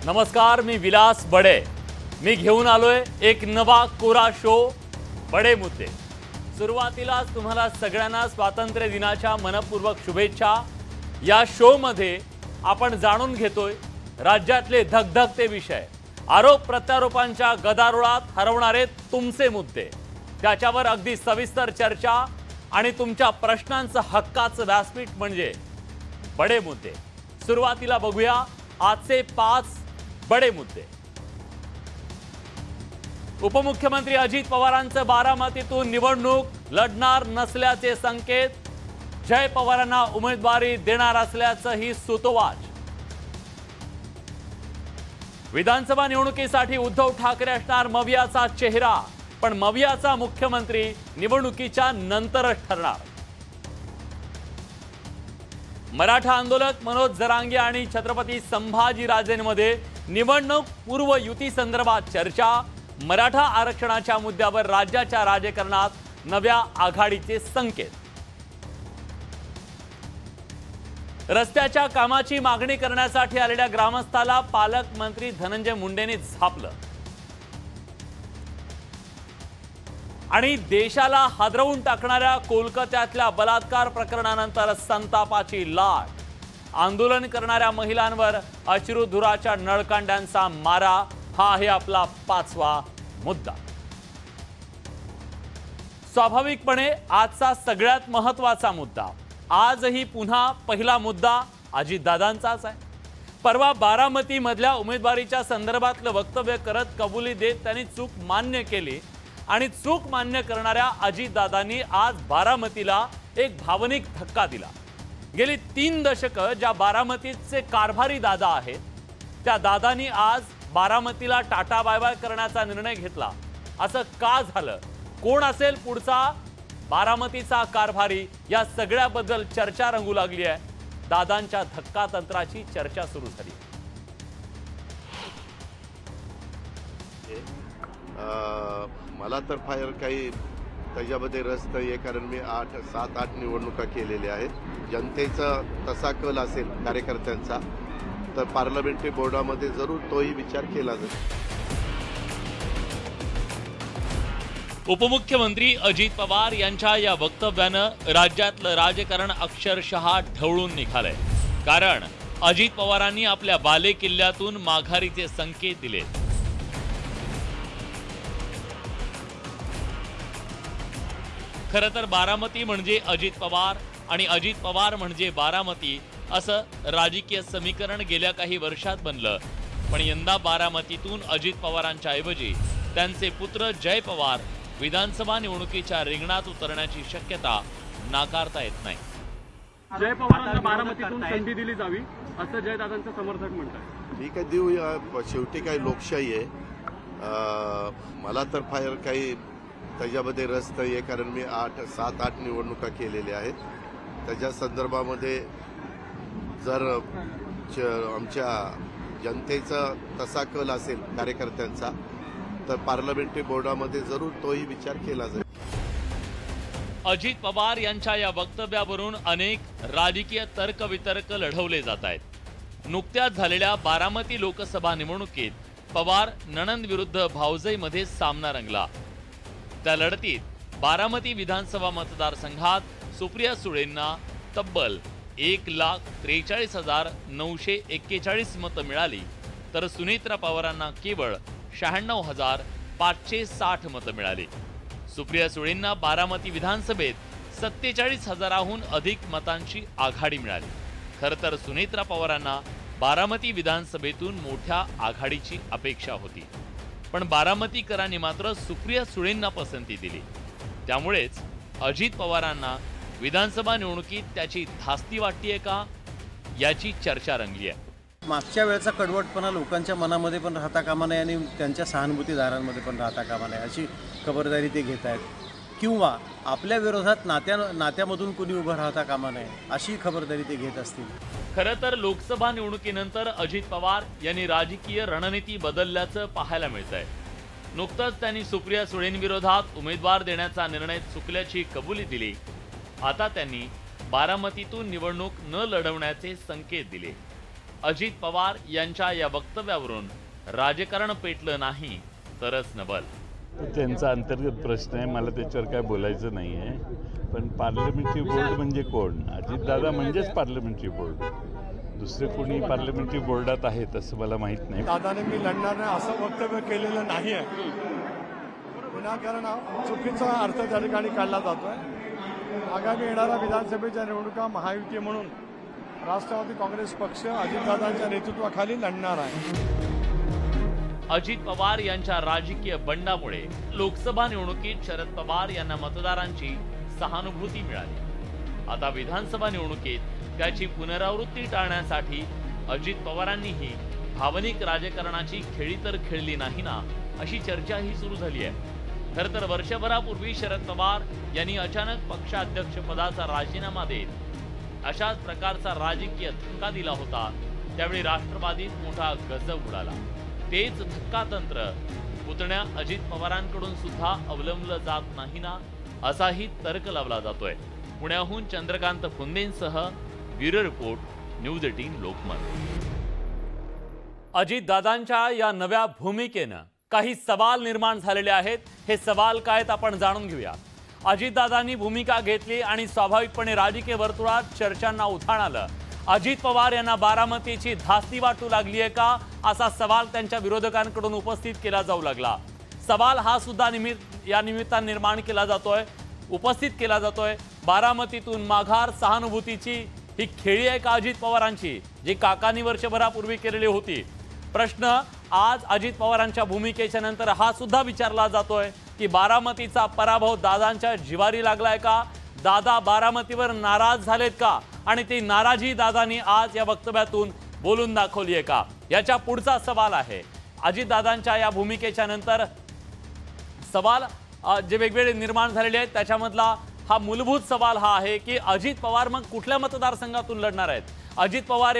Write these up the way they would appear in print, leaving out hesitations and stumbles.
नमस्कार, मी विलास बडे. मी घेऊन आलोय एक नवा कोरा शो, बडे मुद्दे. सुरुवातीलाच तुम्हाला सगळ्यांना स्वातंत्र्य दिनाच्या मनपूर्वक शुभेच्छा. या शो मध्ये आपण जाणून घेतोय राज्यातले धगधगते विषय, आरोप प्रत्यारोपांच्या गदारोळात हरवणारे तुमचे मुद्दे, त्याच्यावर अगदी सविस्तर चर्चा आणि तुमच्या प्रश्नांचं हक्काचं व्यासपीठ म्हणजे बडे मुद्दे. सुरुवातीला बघूया आजचे 5 बडे मुद्दे. उपमुख्यमंत्री अजित पवारांचं बारामतीतून निवडणूक लढणार नसल्याचे संकेत. जय पवारांना उमेदवारी देणार असल्याचंही सुतोवाच. विधानसभा निवडणुकीसाठी उद्धव ठाकरे असणार मवियाचा चेहरा, पण मवियाचा मुख्यमंत्री निवडणुकीच्या नंतरच ठरणार. मराठा आंदोलक मनोज जरांगे आणि छत्रपती संभाजीराजेंमध्ये निवडणूक पूर्व युती संदर्भात चर्चा. मराठा आरक्षणाच्या मुद्द्यावर राज्याच्या राजकारणात नव्या आघाडीचे संकेत. रस्त्याच्या कामाची मागणी करण्यासाठी आलेल्या ग्रामस्थाला पालकमंत्री धनंजय मुंडेंनी झापलं. आणि देशाला हादरवून टाकणाऱ्या कोलकात्यातल्या बलात्कार प्रकरणानंतर संतापाची लाट. आंदोलन करणाऱ्या महिलांवर अश्रुधुराच्या नळकांड्यांचा मारा. हा आहे आपला 5वा मुद्दा. स्वाभाविकपणे आजचा सगळ्यात महत्त्वाचा मुद्दा. आजही पुन्हा पहिला मुद्दा अजितदादांचाच आहे. परवा बारामती मधल्या उमेदवारीच्या संदर्भातलं वक्तव्य करत कबुली देत त्यांनी चूक मान्य केली आणि चूक मान्य करणाऱ्या अजितदादांनी आज बारामतीला एक भावनिक धक्का दिला. गेली 3 दशकं ज्या बारामतीचे कारभारी दादा आहेत, त्या दादांनी आज बारामतीला टाटा बाय बाय करण्याचा निर्णय घेतला. असं का झालं? कोण असेल पुढचा बारामतीचा कारभारी? या सगळ्याबद्दल चर्चा रंगू लागली आहे. दादांच्या धक्का तंत्राची चर्चा सुरू झाली. मला तर फार काही त्याच्यामध्ये रस नाही आहे, कारण मी 7-8 निवडणुका केलेल्या आहेत. जनतेचा तसा कल असेल कार्यकर्त्यांचा तर पार्लमेंटरी बोर्डामध्ये जरूर तोही विचार केला जाईल. उपमुख्यमंत्री अजित पवार यांच्या या वक्तव्यानं राज्यातलं राजकारण अक्षरशः ढवळून निघालंय. कारण अजित पवारांनी आपल्या बालेकिल्ल्यातून माघारीचे संकेत दिले. खरं तर बारामती म्हणजे अजित पवार आणि अजित पवार म्हणजे बारामती असं राजकीय समीकरण गेल्या काही वर्षात बनलं. पण यंदा बारामतीतून अजित पवारांच्या ऐवजी त्यांचे पुत्र जय पवार विधानसभा निवडणुकीच्या रिंगणात उतरण्याची शक्यता नाकारता येत नाही. जय पवारांना बारामतीतून संधी दिली जावी असं जयदादांचं समर्थक म्हणतात. मी काय देऊ, शेवटी काही लोकशाही आहे. मला तर फार काही त्याच्यामध्ये रस नाही आहे, कारण मी 7-8 निवडणुका केलेल्या आहेत. त्याच्या संदर्भामध्ये जर आमच्या जनतेचा तसा कल असेल कार्यकर्त्यांचा तर पार्लमेंटरी बोर्डामध्ये जरूर तोही विचार केला जाईल. अजित पवार यांच्या या वक्तव्यावरून अनेक राजकीय तर्कवितर्क लढवले जात आहेत. नुकत्याच झालेल्या बारामती लोकसभा निवडणुकीत पवार नणंद विरुद्ध भावजईमध्ये सामना रंगला. त्या लढतीत बारामती विधानसभा मतदारसंघात सुप्रिया सुळेंना तब्बल 1,43,941 मतं मिळाली, तर सुनेत्रा पवारांना केवळ 96,560 मतं मिळाली. सुप्रिया सुळेंना बारामती विधानसभेत 47,000हून अधिक मतांची आघाडी मिळाली. खरं तर सुनेत्रा पवारांना बारामती विधानसभेतून मोठ्या आघाडीची अपेक्षा होती, पण बारामतीकरांनी मात्र सुप्रिया सुळेंना पसंती दिली. त्यामुळेच अजित पवारांना विधानसभा निवडणुकीत त्याची धास्ती वाटतीये का, याची चर्चा रंगली आहे. मागच्या वेळेचा कडवटपणा लोकांच्या मनामध्ये पण राहता कामा नये आणि त्यांच्या सहानुभूतीदारांमध्ये पण राहता कामा नये अशी खबरदारी ते घेत आहेत. किंवा आपल्या विरोधात नात्यामधून कुणी उभं राहता कामा नये अशी खबरदारी ते घेत असतील. खरं तर लोकसभा निवडणुकीनंतर अजित पवार यांनी राजकीय रणनीती बदलल्याचं पाहायला मिळतंय. नुकतंच त्यांनी सुप्रिया सुळेंविरोधात उमेदवार देण्याचा निर्णय चुकल्याची कबुली दिली. आता त्यांनी बारामतीतून निवडणूक न लढवण्याचे संकेत दिले. अजित पवार यांच्या या वक्तव्यावरून राजकारण पेटलं नाही तरच नवल. त्यांचा अंतर्गत प्रश्न आहे, मला त्याच्यावर काय बोलायचं नाही आहे. पण पार्लमेंटरी बोर्ड म्हणजे कोण? अजितदादा म्हणजेच पार्लमेंटरी बोर्ड. दुसरे कोणी पार्लमेंटरी बोर्डात आहेत असं मला माहीत नाही. दादाने मी लढणार नाही असं वक्तव्य केलेलं नाही आहे. विनाकारण चुकीचा अर्थ त्या ठिकाणी काढला जातोय. आगामी येणाऱ्या विधानसभेच्या निवडणुका महायुती म्हणून राष्ट्रवादी काँग्रेस पक्ष अजितदादांच्या नेतृत्वाखाली लढणार आहे. अजित पवार यांच्या राजकीय बंडामुळे लोकसभा निवडणुकीत शरद पवार यांना मतदारांची सहानुभूती मिळाली. आता विधानसभा निवडणुकीत त्याची पुनरावृत्ती टाळण्यासाठी अजित पवारांनीही भावनिक राजकारणाची खेळी तर खेळली नाही ना, अशी चर्चाही सुरू झाली आहे. खरं तर वर्षभरापूर्वी शरद पवार यांनी अचानक पक्षाध्यक्षपदाचा राजीनामा देत अशाच प्रकारचा राजकीय धक्का दिला होता. त्यावेळी राष्ट्रवादीत मोठा गजब उडाला. तेच धक्कातंत्र पुतण्या अजित पवारांकडून सुद्धा अवलंबलं जात नाही ना, असाही तर्क लावला जातोय. पुण्याहून चंद्रकांत फुंदेंसह ब्युरो रिपोर्ट, न्यूज 18 लोकमत. अजितदादांच्या या नव्या भूमिकेनं काही सवाल निर्माण झालेले आहेत. हे सवाल काय आहेत आपण जाणून घेऊया. अजितदादांनी भूमिका घेतली आणि स्वाभाविकपणे राजकीय वर्तुळात चर्चांना उधाण आलं. अजित पवार यांना बारामतीची धास्ती वाटू लागली आहे का, असा सवाल त्यांच्या विरोधकांकडून उपस्थित केला जाऊ लागला. सवाल हा सुद्धा या निमित्तानं निर्माण केला जातोय, उपस्थित केला जातोय. बारामतीतून माघार सहानुभूतीची ही खेळी आहे का अजित पवारांची, जी काकांनी वर्षभरापूर्वी केलेली होती? प्रश्न आज अजित पवारांच्या भूमिकेच्या नंतर हा सुद्धा विचारला जातोय की बारामतीचा पराभव दादांच्या जिवारी लागलाय का, दादा बारामतीवर नाराज झालेत का, आणि ती नाराजी दादांनी आज या वक्तव्यातून बोलून दाखवली आहे का? याच्या पुढचा सवाल आहे. अजितदादांच्या या भूमिकेच्या नंतर सवाल जे वेगवेगळे निर्माण झालेले आहेत त्याच्यामधला हा मूलभूत सवाल हा आहे की अजित पवार मग कुठल्या मतदारसंघातून लढणार आहेत? अजित पवार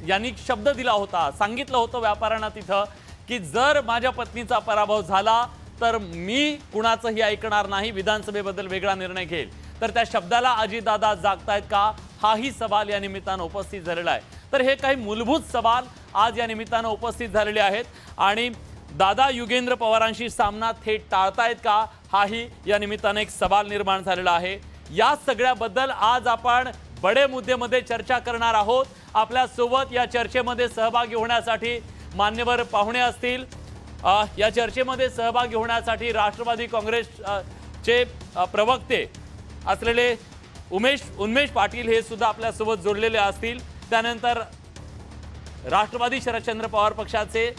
यांनी शब्द दिला होता, सांगितलं होतं व्यापाऱ्यांना तिथं की जर माझ्या पत्नीचा पराभव झाला तर मी कुणाचंही ऐकणार नाही, विधानसभेबद्दल वेगळा निर्णय घेईल. तर त्या शब्दाला अजितदादा जागतायत का, हाही सवाल या निमित्तानं उपस्थित झालेला आहे. तर हे काही मूलभूत सवाल आज या निमित्तानं उपस्थित झालेले आहेत. आणि दादा युगेंद्र पवारांशी सामना थेट टाळतायत का, हाही या निमित्तानं एक सवाल निर्माण झालेला आहे. या सगळ्याबद्दल आज आपण बडे मुद्देमध्ये चर्चा करणार आहोत. आपल्या सोबत या चर्चेमध्ये सहभागी होण्यासाठी मान्यवर पाहुणे असतील. या चर्चेमध्ये सहभागी होण्यासाठी राष्ट्रवादी काँग्रेसचे प्रवक्ते असलेले उन्मेष पाटील हे सुद्धा आपल्या सोबत जोडलेले असतील. त्यानंतर राष्ट्रवादी शरदचंद्र पवार पक्षाचे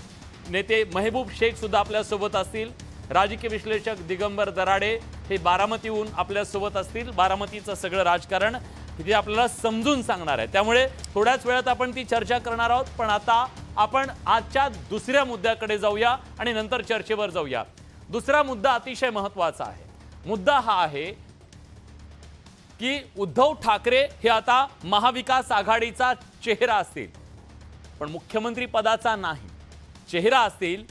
नेते महबूब शेख सुद्धा आपल्या सोबत असतील. राजकीय विश्लेषक दिगंबर दराडे हे बारामतीहून आपल्या सोबत असतील. बारामतीचं सगळं राजकारण इथे आपल्याला समजून सांगणार आहे, त्यामुळे थोड्याच वेळात आपण ती चर्चा करणार आहोत. पण आता आपण आजच्या दुसऱ्या मुद्द्याकडे जाऊया आणि नंतर चर्चेवर जाऊया. दुसरा मुद्दा अतिशय महत्त्वाचा आहे. मुद्दा हा आहे की उद्धव ठाकरे हे आता महाविकास आघाडीचा चेहरा असतील, पण मुख्यमंत्री पदाचा नाही. चेहरा असतील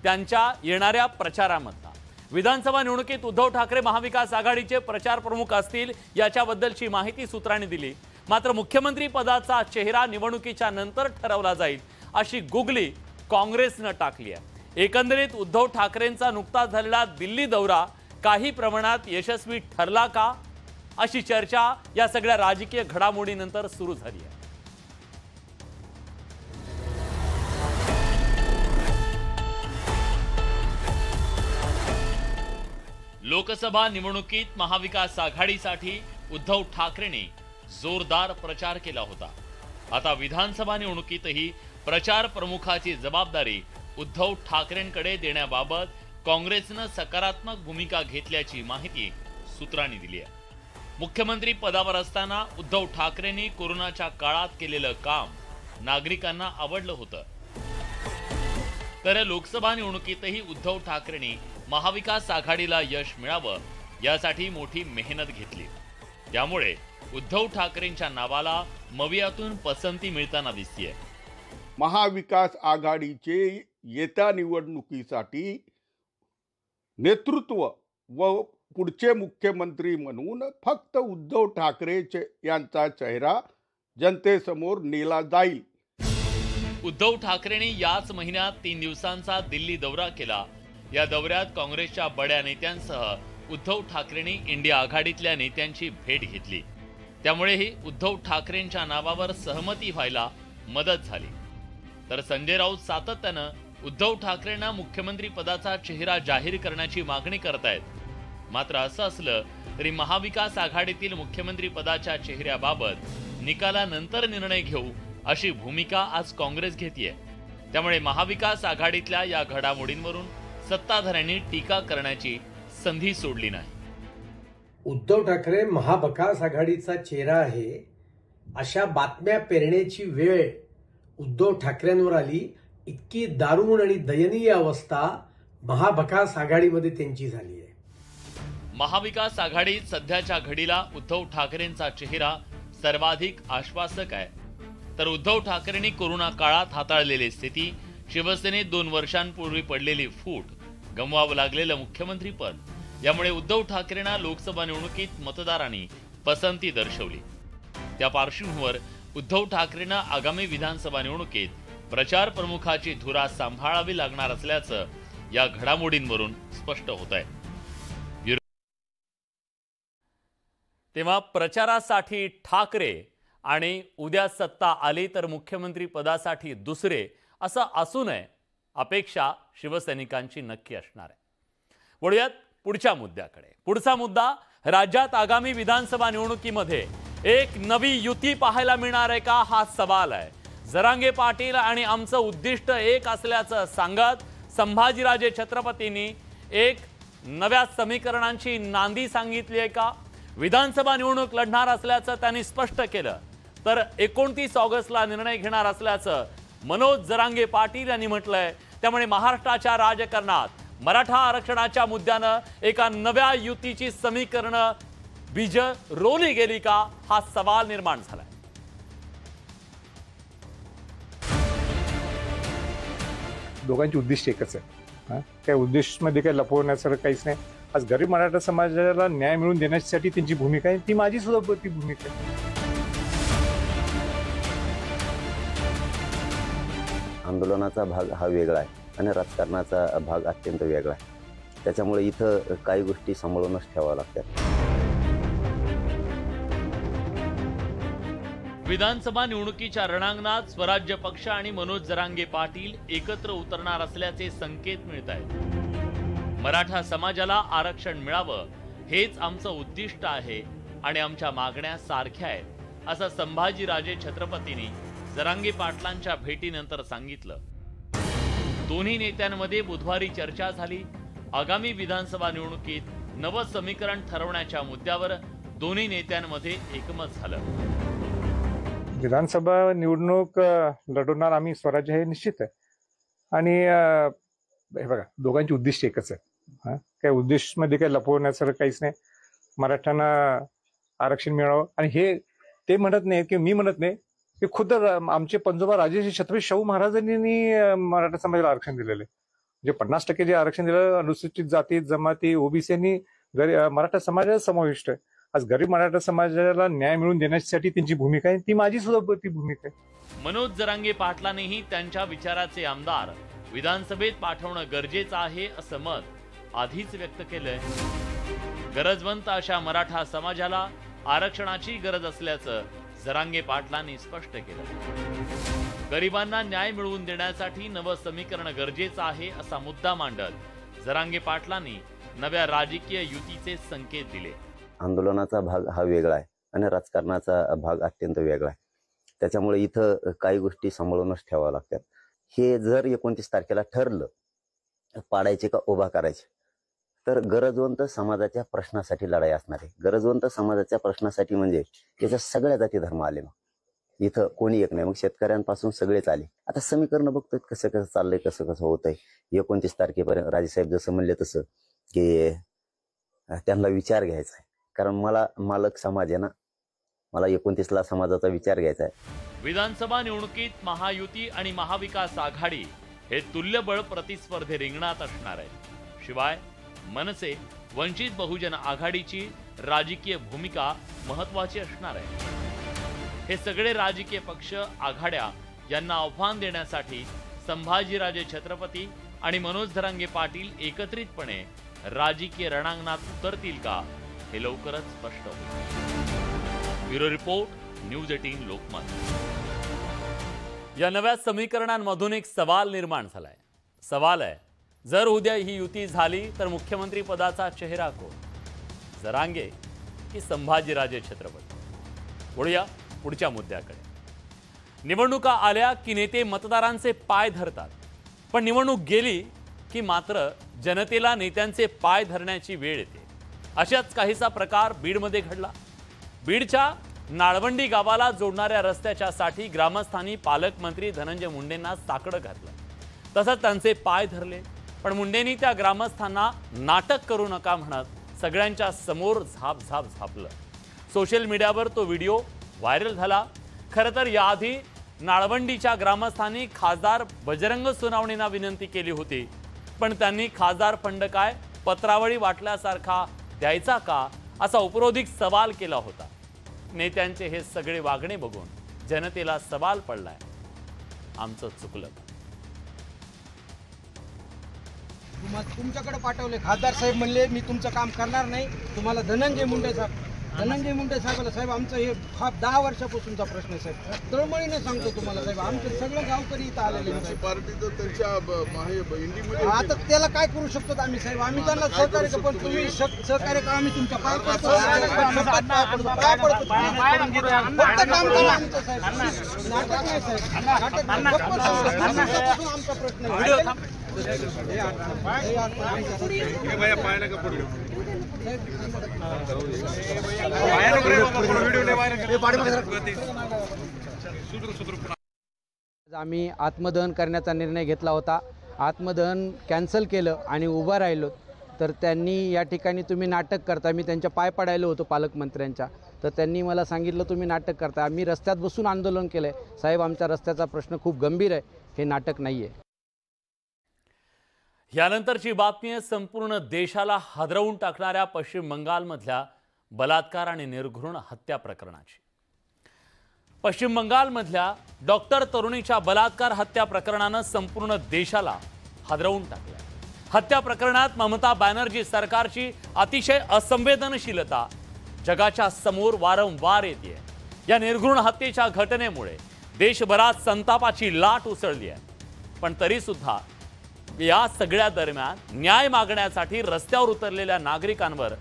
त्यांच्या येणाऱ्या प्रचारामधला. विधानसभा निवडणुकीत उद्धव ठाकरे महाविकास आघाडीचे प्रचार प्रमुख असतील याच्याबद्दलची माहिती सूत्रांनी दिली. मात्र मुख्यमंत्री पदाचा चेहरा निवडणुकीच्या नंतर ठरवला जाईल अशी गुगली काँग्रेसनं टाकली आहे. एकंदरीत उद्धव ठाकरेंचा नुकताच झालेला दिल्ली दौरा काही प्रमाणात यशस्वी ठरला का, अशी चर्चा या सगळ्या राजकीय घडामोडीनंतर सुरू झाली आहे. लोकसभा निवडणुकीत महाविकास आघाडीसाठी उद्धव ठाकरेंनी जोरदार प्रचार केला होता. आता विधानसभा निवडणुकीतही प्रचार प्रमुखाची जबाबदारी उद्धव ठाकरेंकडे देण्याबाबत काँग्रेसनं सकारात्मक भूमिका घेतल्याची माहिती सूत्रांनी दिली आहे. मुख्यमंत्री पदावर असताना उद्धव ठाकरेंनी कोरोनाच्या काळात केलेलं काम नागरिकांना आवडलं होतं. तर लोकसभा निवडणुकीतही उद्धव ठाकरेंनी महाविकास आघाडीला यश मिळावं यासाठी मोठी मेहनत घेतली. त्यामुळे उद्धव ठाकरेंच्या नावाला मवियातून पसंती मिळताना दिसतेय. महाविकास आघाडीचे येत्या निवडणुकीसाठी नेतृत्व व पुढचे मुख्यमंत्री म्हणून फक्त उद्धव ठाकरे यांचा चेहरा जनतेसमोर नेला जाईल. उद्धव ठाकरेंनी याच महिन्यात 3 दिवसांचा दिल्ली दौरा केला। या दौऱ्यात काँग्रेसच्या बड्या नेत्यांसह उद्धव ठाकरेंनी इंडिया आघाडीतल्या नेत्यांची भेट घेतली। त्यामुळेही उद्धव ठाकरेंच्या नावावर सहमती व्हायला मदत झाली। तर संजय राऊत सातत्यानं उद्धव ठाकरेंना मुख्यमंत्री पदाचा चेहरा जाहीर करण्याची मागणी करतायत। मात्र असं असलं तरी महाविकास आघाडीतील मुख्यमंत्री पदाच्या चेहऱ्याबाबत निकालानंतर निर्णय घेऊ अशी भूमिका आज काँग्रेस घेतेय। त्यामुळे महाविकास आघाडीतल्या या घडामोडींवरून सत्ताधाऱ्यांनी टीका करण्याची संधी सोडली नाही। उद्धव ठाकरे महाविकास आघाडीचा चेहरा आहे अशा बातम्या पेरण्याची वेळ उद्धव ठाकरेंवर आली। इतकी दारुण आणि दयनीय अवस्था महाविकास आघाडीमध्ये त्यांची झाली आहे। महाविकास आघाडीत सध्याच्या घडीला उद्धव ठाकरेंचा चेहरा सर्वाधिक आश्वासक आहे। तर उद्धव ठाकरेंनी कोरोना काळात हाताळलेली स्थिती, शिवसेनेत 2 वर्षांपूर्वी पडलेली फूट, गमवावं लागलेलं मुख्यमंत्री पद, यामुळे उद्धव ठाकरेंना लोकसभा निवडणुकीत मतदारांनी पसंती दर्शवली। त्या पार्श्वभूमीवर उद्धव ठाकरेंना आगामी विधानसभा निवडणुकीत प्रचार प्रमुखाची धुरा सांभाळावी लागणार असल्याचं या घडामोडींवरून स्पष्ट होत आहे। तेव्हा प्रचारासाठी ठाकरे आणि उद्या सत्ता आली तर मुख्यमंत्री पदासाठी दुसरे असं असू नये अपेक्षा शिवसैनिकांची नक्की असणार आहे। वळूयात पुढच्या मुद्द्याकडे। पुढचा मुद्दा, राज्यात आगामी विधानसभा निवडणुकीमध्ये एक नवी युती पाहायला मिळणार आहे का हा सवाल आहे। जरांगे पाटील आणि आमचं उद्दिष्ट एक असल्याचं सांगत संभाजीराजे छत्रपतींनी एक नव्या समीकरणांची नांदी सांगितली आहे का? विधानसभा निवडणूक लढणार असल्याचं त्यांनी स्पष्ट केलं। तर 29 ऑगस्टला निर्णय घेणार असल्याचं मनोज जरांगे पाटील यांनी म्हटलंय। त्यामुळे महाराष्ट्राच्या राजकारणात मराठा आरक्षणाच्या मुद्द्यानं एका नव्या युतीची समीकरणं बीज रोवली गेली का हा सवाल निर्माण झालाय। दोघांची उद्दिष्ट एकच आहे। त्या उद्दिष्टमध्ये काही लपवण्यासारखं काहीच नाही। आज गरीब मराठा समाजाला न्याय मिळवून देण्यासाठी त्यांची भूमिका आहे, ती माझी सुद्धा ती भूमिका आहे। आंदोलनाचा भाग हा वेगळा आहे आणि राजकारणाचा भाग अत्यंत वेगळा आहे। त्याच्यामुळे इथं काही गोष्टी सांभाळूनच ठेवाव्या लागतात। विधानसभा निवडणुकीच्या रणांगणात स्वराज्य पक्ष आणि मनोज जरांगे पाटील एकत्र उतरणार असल्याचे संकेत मिळत आहेत। मराठा समाजाला आरक्षण मिळावं हेच आमचं उद्दिष्ट आहे आणि आमच्या मागण्या सारख्या आहेत असं संभाजीराजे छत्रपतींनी जरांगे पाटलांच्या भेटीनंतर सांगितलं। दोन्ही नेत्यांमध्ये बुधवारी चर्चा झाली। आगामी विधानसभा निवडणुकीत नवं समीकरण ठरवण्याच्या मुद्द्यावर दोन्ही नेत्यांमध्ये एकमत झालं। विधानसभा निवडणूक लढवणार आम्ही स्वराज्य हे निश्चित आहे। आणि हे बघा, दोघांची उद्दिष्ट एकच आहे। काही उद्दिष्टमध्ये काही लपवण्यासारखं काहीच नाही। मराठ्यांना आरक्षण मिळावं आणि हे ते म्हणत नाही की मी म्हणत नाही, ते खुद्द आमचे पंजोबा राजे छत्रपती शाहू महाराजांनी मराठा समाजाला आरक्षण दिलेलं आहे। म्हणजे 50% जे आरक्षण दिलं अनुसूचित जाती जमाती ओबीसीनी मराठा समाजाला समाविष्ट आहे। आज गरीब मराठा समाजाला न्याय मिळवून देण्यासाठी त्यांची भूमिका आहे, ती माझी सुद्धा ती भूमिका आहे। मनोज जरांगे पाटलांनीही त्यांच्या विचाराचे आमदार विधानसभेत पाठवणं गरजेचं आहे असं मत आधीच व्यक्त केलंय। गरजवंत अशा मराठा समाजाला आरक्षणाची गरज असल्याचं जरांगे पाटलांनी स्पष्ट केलं। गरिबांना न्याय मिळवून देण्यासाठी नवं समीकरण गरजेचं आहे असा मुद्दा मांडत जरांगे पाटलांनी नव्या राजकीय युतीचे संकेत दिले। आंदोलनाचा भाग हा वेगळा आहे आणि राजकारणाचा भाग अत्यंत वेगळा आहे। त्याच्यामुळे इथं काही गोष्टी सांभाळूनच ठेवाव्या लागतात। हे जर 29 तारखेला ठरलं पाडायचे का उभा करायचे, तर गरजवंत समाजाच्या प्रश्नासाठी लढाई असणार आहे। गरजवंत समाजाच्या प्रश्नासाठी म्हणजे त्याच्या सगळ्या जाती धर्म आले, मग इथं कोणी एक नाही, मग शेतकऱ्यांपासून सगळेच आले। आता समीकरण बघतोय कसं कसं चाललंय, कसं कसं होतंय। 29 तारखेपर्यंत राजेसाहेब जसं म्हणले तसं की त्यांना विचार घ्यायचा आहे, कारण मला मालक समाज आहे ना, मला 29ला समाजाचा विचार घ्यायचा आहे। विधानसभा निवडणुकीत महायुती आणि महाविकास आघाडी हे तुल्यबळ प्रतिस्पर्धे रिंगणात असणार आहे। शिवाय मनसे वंचित बहुजन आघाडीची राजकीय भूमिका महत्त्वाची असणार आहे। हे सगळे राजकीय पक्ष आघाड्या यांना आव्हान देण्यासाठी संभाजीराजे छत्रपती आणि मनोज धरांगे पाटील एकत्रितपणे राजकीय रणांगणात उतरतील का, हे लवकरच स्पष्ट होईल. Bureau report, news 18 Lokmat. या नव्या समीकरणांमधून एक सवाल निर्माण झालाय. सवाल आहे, जर उद्या ही युती झाली तर मुख्यमंत्री पदाचा चेहरा कोण, जरांगे की संभाजीराजे छत्रपती? वळूया पुढच्या मुद्द्याकडे. निवडणुका आल्या की नेते मतदारांचे पाय धरतात, पण निवडणूक गेली की मात्र जनतेला नेत्यांचे पाय धरण्याची वेळ येते. अशाच काहीसा प्रकार बीडमध्ये घडला. बीडच्या नाळवंडी गावाला जोडणाऱ्या रस्त्याच्या साठी ग्रामस्थांनी पालकमंत्री धनंजय मुंडेंना साकडं घातलं, तसंच त्यांचे पाय धरले. पण मुंडेंनी त्या ग्रामस्थांना नाटक करू नका म्हणत सगळ्यांच्या समोर झापलं. सोशल मीडियावर तो व्हिडिओ व्हायरल झाला. खरं तर याआधी नाळवंडीच्या ग्रामस्थांनी खासदार बजरंग सोनवणेंना विनंती केली होती, पण त्यांनी खासदार फंड काय पत्रावळी वाटल्यासारखा द्यायचा का, असा उपरोधिक सवाल केला होता. नेत्यांचे हे सगळे वागणे बघून जनतेला सवाल पडलाय, आमचं चुकलं. तुमच्याकडे पाठवले, खासदार साहेब म्हणले मी तुमचं काम करणार नाही, तुम्हाला धनंजय मुंडे साहेबाला साहेब आमचं हे 10 वर्षापासूनचा प्रश्न आहे साहेब. तळमळीने सांगतो तुम्हाला साहेब, आमचे सगळे गावकरी इथं आलेले आता त्याला काय करू शकतो आम्ही साहेब. आम्ही त्यांना सहकार्य, पण तुम्ही सहकार्य का, आम्ही तुमच्या पाय पडतो, फक्त काम करा आमचं साहेब. नाटक नाही साहेब, नाटक आमचा प्रश्न आहे. आम्ही आत्मदहन करण्याचा निर्णय घेतला होता. आत्मदहन कॅन्सल केलं आणि उभं राहिलो तर त्यांनी या ठिकाणी तुम्ही नाटक करता, मी त्यांच्या पाय पडायलो होतो पालकमंत्र्यांच्या, तर त्यांनी मला सांगितलं तुम्ही नाटक करता. आम्ही रस्त्यात बसून आंदोलन केलंय साहेब. आमच्या रस्त्याचा प्रश्न खूप गंभीर आहे, हे नाटक नाहीये. यानंतरची बातमी आहे संपूर्ण देशाला हादरवून टाकणाऱ्या पश्चिम बंगालमधल्या बलात्कार आणि निर्घृण हत्या प्रकरणाची. पश्चिम बंगालमधल्या डॉक्टर तरुणीच्या बलात्कार हत्या प्रकरणानं संपूर्ण देशाला हादरवून टाकलं. हत्या प्रकरणात ममता बॅनर्जी सरकारची अतिशय असंवेदनशीलता जगाच्या समोर वारंवार येते. या निर्घृण हत्येच्या घटनेमुळे देशभरात संतापाची लाट उसळली आहे. पण तरी सुद्धा या सगळ्या दरम्यान न्याय मागण्यासाठी रस्त्यावर उतरलेल्या नागरिकांवर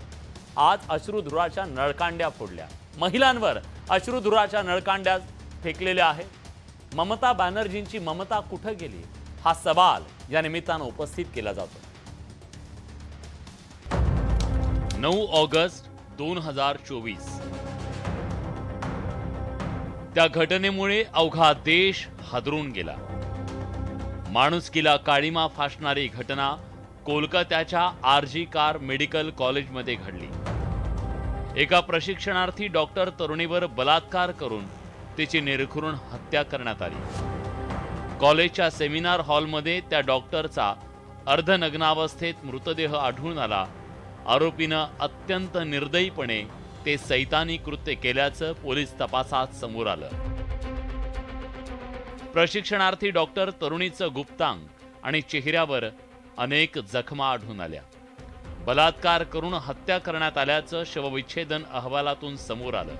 आज अश्रुधुराच्या नळकांड्या फोडल्या. महिलांवर अश्रुधुराच्या नळकांड्या फेकलेल्या आहेत. ममता बॅनर्जींची ममता कुठं गेली, हा सवाल या निमित्तानं उपस्थित केला जातो. 9 ऑगस्ट 2024 त्या घटनेमुळे अवघा देश हादरून गेला. माणुसकीला काळीमा फासणारी घटना कोलकात्याच्या आरजी कार मेडिकल कॉलेजमध्ये घडली. एका प्रशिक्षणार्थी डॉक्टर तरुणीवर बलात्कार करून तिची निर्घृण हत्या करण्यात आली. कॉलेजच्या सेमिनार हॉलमध्ये त्या डॉक्टरचा अर्धनग्नावस्थेत मृतदेह आढळून आला. आरोपीनं अत्यंत निर्दयीपणे ते सैतानी कृत्य केल्याचं पोलीस तपासात समोर आलं. प्रशिक्षणार्थी डॉक्टर तरुणीचं गुप्तांग आणि चेहऱ्यावर अनेक जखमा आढळून आल्या. बलात्कार करून हत्या करण्यात आल्याचं शवविच्छेदन अहवालातून समोर आलं.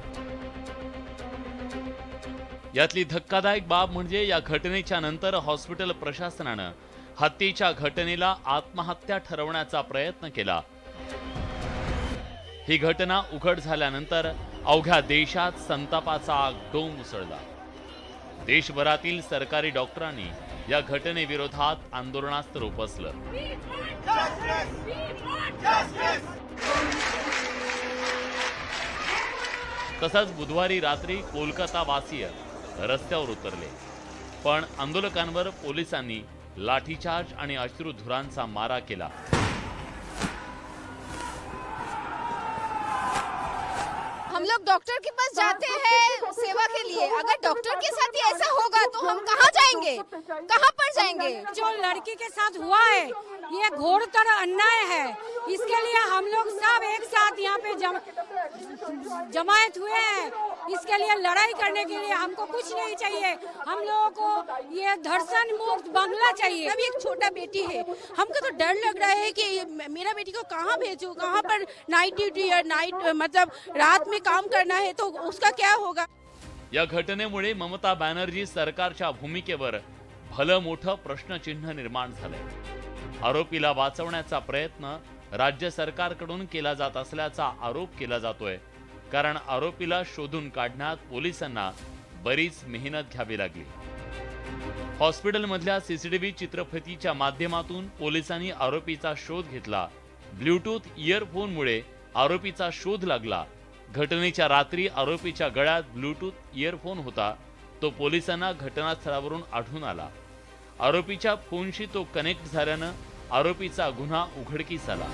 यातली धक्कादायक बाब म्हणजे या घटनेच्या नंतर हॉस्पिटल प्रशासनानं हत्येच्या घटनेला आत्महत्या ठरवण्याचा प्रयत्न केला. ही घटना उघड झाल्यानंतर अवघ्या देशात संतापाचा डोंब उसळला. देशभरातील सरकारी डॉक्टरांनी या घटनेविरोधात आंदोलनास्त्र उपसलं. तसंच बुधवारी रात्री कोलकाता वासीय रस्त्यावर उतरले. पण आंदोलकांवर पोलिसांनी लाठीचार्ज आणि अश्रुधुरांचा मारा केला. हम लोग डॉक्टर के पास जाते हैं सेवा के लिए, अगर डॉक्टर के साथ ही ऐसा होगा तो हम कहाँ जाएंगे, कहाँ पर जाएंगे? जो लड़की के साथ हुआ है ये घोरतर अन्याय है. इसके लिए हम लोग सब एक साथ यहाँ पे जमायत हुए हैं. इसके लिए लड़ाई करने के लिए हमको कुछ नहीं चाहिए। हम लोगों को ये धर्षण मुक्त बांग्ला चाहिए। अभी एक छोटा बेटी है, हमको तो डर लग रहा है कि मेरा बेटी को कहाँ भेजूं, कहाँ पर नाइट ड्यूटी या नाइट मतलब रात में काम करना है तो उसका क्या होगा। या घटनेमुळे ममता बॅनर्जी सरकारच्या भूमिकेवर भलं मोठं प्रश्नचिन्ह निर्माण झालंय। आरोपीला वाचवण्याचा प्रयत्न राज्य सरकारकडून केला जात असल्याचा आरोप केला जातोय, कारण आरोपीला शोधून काढण्यात पोलिसांना बरीच मेहनत घ्यावी लागली। हॉस्पिटलमधल्या सीसीटीव्ही चित्रफितीच्या माध्यमातून पोलिसांनी आरोपीचा शोध घेतला। ब्लूटूथ इयरफोनमुळे आरोपीचा शोध लागला। घटनेच्या रात्री आरोपीच्या गळ्यात ब्लूटूथ इयरफोन होता, तो पोलिसांना घटनास्थळावरून आढळून आला। आरोपीच्या फोनशी तो कनेक्ट झाल्यानं आरोपीचा गुन्हा उघडकीस आला।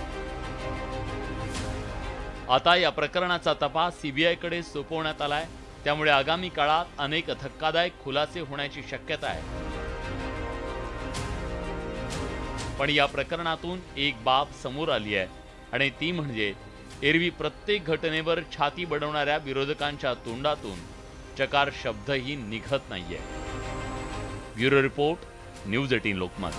आता या प्रकरणाचा तपास सीबीआयकडे सोपवण्यात आलाय, त्यामुळे आगामी काळात अनेक धक्कादायक खुलासे होण्याची शक्यता आहे। पण या प्रकरणातून एक बाब समोर आली आहे आणि ती म्हणजे एरवी प्रत्येक घटनेवर छाती बडवणाऱ्या विरोधकांच्या तोंडातून चकार शब्दही निघत नाहीये। Bureau report, news 18 Lokmat.